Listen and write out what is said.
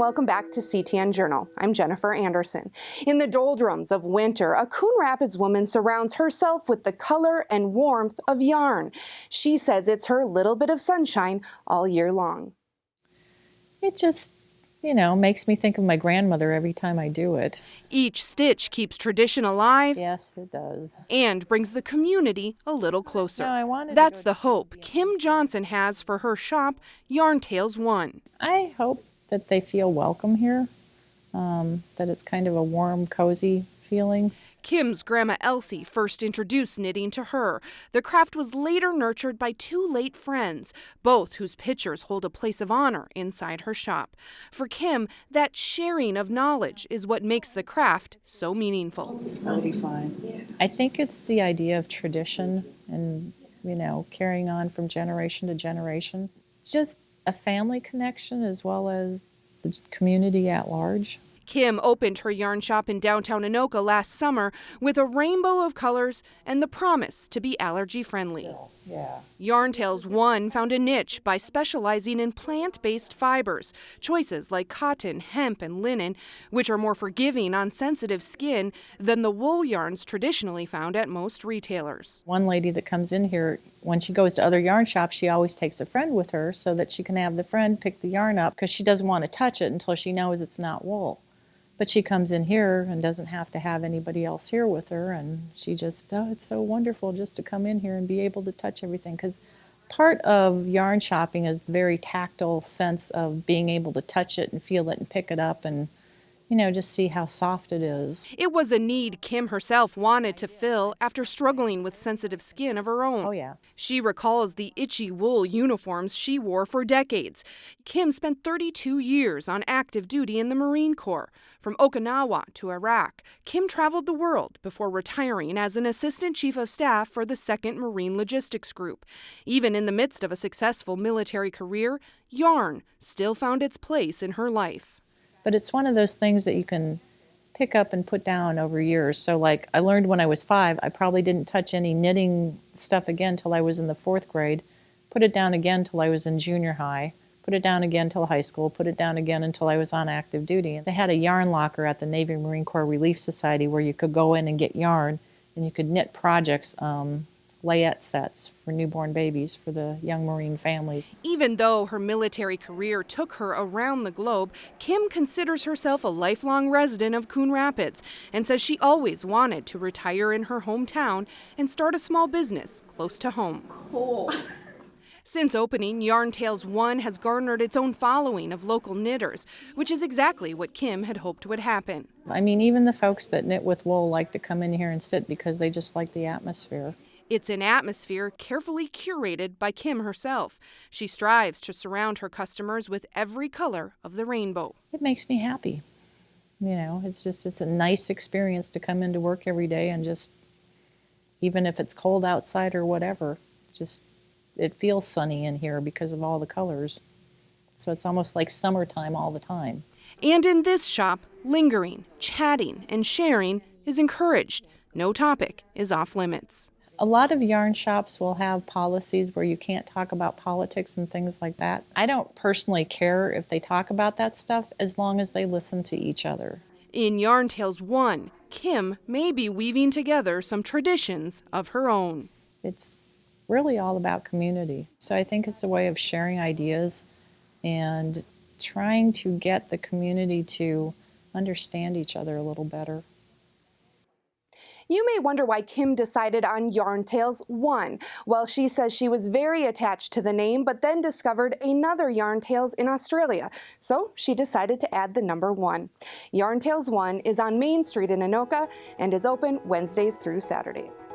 welcome back to CTN Journal. I'm Jennifer Anderson. In the doldrums of winter, a Coon Rapids woman surrounds herself with the color and warmth of yarn. She says it's her little bit of sunshine all year long. It just, makes me think of my grandmother every time I do it. Each stitch keeps tradition alive. Yes, it does. And brings the community a little closer. No, That's the hope Kim Johnson has for her shop, Yarn Tales 1. I hope that they feel welcome here, that it's kind of a warm, cozy feeling. Kim's grandma Elsie first introduced knitting to her. The craft was later nurtured by two late friends, both whose pictures hold a place of honor inside her shop. For Kim, that sharing of knowledge is what makes the craft so meaningful. That'll be fine. I think it's the idea of tradition and, carrying on from generation to generation. It's just a family connection as well as the community at large. Kim opened her yarn shop in downtown Anoka last summer with a rainbow of colors and the promise to be allergy-friendly. Yeah. Yarn Tales 1 found a niche by specializing in plant-based fibers, choices like cotton, hemp, and linen, which are more forgiving on sensitive skin than the wool yarns traditionally found at most retailers. One lady that comes in here, when she goes to other yarn shops, she always takes a friend with her so that she can have the friend pick the yarn up because she doesn't want to touch it until she knows it's not wool. But she comes in here and doesn't have to have anybody else here with her, and she just, it's so wonderful just to come in here and be able to touch everything. Because part of yarn shopping is the very tactile sense of being able to touch it and feel it and pick it up and, just see how soft it is. It was a need Kim herself wanted to fill after struggling with sensitive skin of her own. Oh, yeah. She recalls the itchy wool uniforms she wore for decades. Kim spent 32 years on active duty in the Marine Corps. From Okinawa to Iraq, Kim traveled the world before retiring as an assistant chief of staff for the 2nd Marine Logistics Group. Even in the midst of a successful military career, yarn still found its place in her life. But it's one of those things that you can pick up and put down over years. So like I learned when I was 5, I probably didn't touch any knitting stuff again till I was in the 4th grade, put it down again till I was in junior high, put it down again till high school, put it down again until I was on active duty. They had a yarn locker at the Navy Marine Corps Relief Society where you could go in and get yarn and you could knit projects, layette sets for newborn babies for the young Marine families. Even though her military career took her around the globe, Kim considers herself a lifelong resident of Coon Rapids and says she always wanted to retire in her hometown and start a small business close to home. Cool. Since opening, Yarn Tales 1 has garnered its own following of local knitters, which is exactly what Kim had hoped would happen. I mean, even the folks that knit with wool like to come in here and sit because they just like the atmosphere. It's an atmosphere carefully curated by Kim herself. She strives to surround her customers with every color of the rainbow. It makes me happy. It's a nice experience to come into work every day and just, even if it's cold outside or whatever, it feels sunny in here because of all the colors. So it's almost like summertime all the time. And in this shop, lingering, chatting, and sharing is encouraged. No topic is off limits. A lot of yarn shops will have policies where you can't talk about politics and things like that. I don't personally care if they talk about that stuff as long as they listen to each other. In Yarn Tales 1, Kim may be weaving together some traditions of her own. It's really all about community. So I think it's a way of sharing ideas and trying to get the community to understand each other a little better. You may wonder why Kim decided on Yarn Tales 1. Well, she says she was very attached to the name, but then discovered another Yarn Tales in Australia. So she decided to add the number 1. Yarn Tales 1 is on Main Street in Anoka and is open Wednesdays through Saturdays.